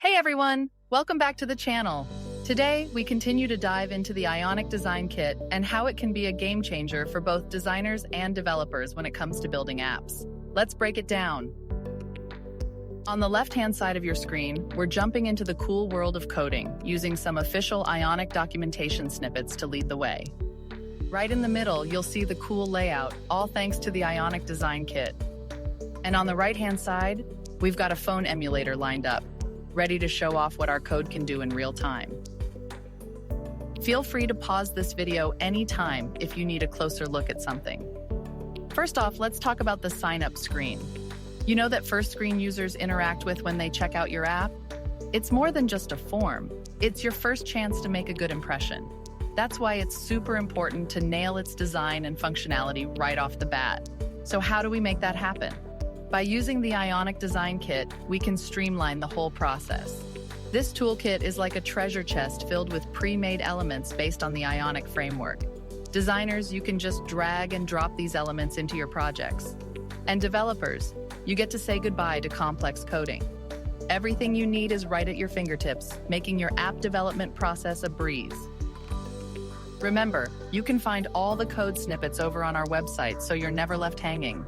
Hey everyone, welcome back to the channel. Today, we continue to dive into the Ionic Design Kit and how it can be a game changer for both designers and developers when it comes to building apps. Let's break it down. On the left-hand side of your screen, we're jumping into the cool world of coding, using some official Ionic documentation snippets to lead the way. Right in the middle, you'll see the cool layout, all thanks to the Ionic Design Kit. And on the right-hand side, we've got a phone emulator lined up, ready to show off what our code can do in real time. Feel free to pause this video anytime if you need a closer look at something. First off, let's talk about the sign-up screen. You know that first screen users interact with when they check out your app? It's more than just a form. It's your first chance to make a good impression. That's why it's super important to nail its design and functionality right off the bat. So how do we make that happen? By using the Ionic Design Kit, we can streamline the whole process. This toolkit is like a treasure chest filled with pre-made elements based on the Ionic framework. Designers, you can just drag and drop these elements into your projects. And developers, you get to say goodbye to complex coding. Everything you need is right at your fingertips, making your app development process a breeze. Remember, you can find all the code snippets over on our website, so you're never left hanging.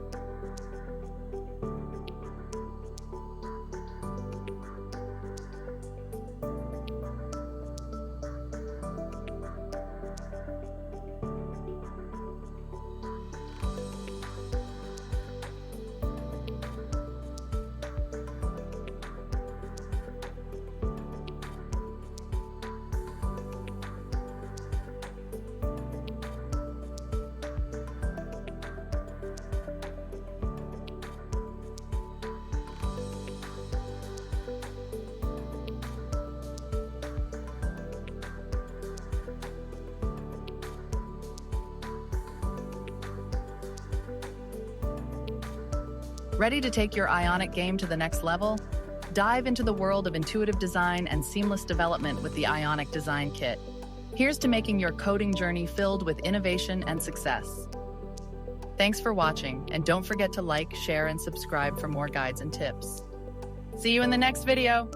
Ready to take your Ionic game to the next level? Dive into the world of intuitive design and seamless development with the Ionic Design Kit. Here's to making your coding journey filled with innovation and success. Thanks for watching, and don't forget to like, share, and subscribe for more guides and tips. See you in the next video.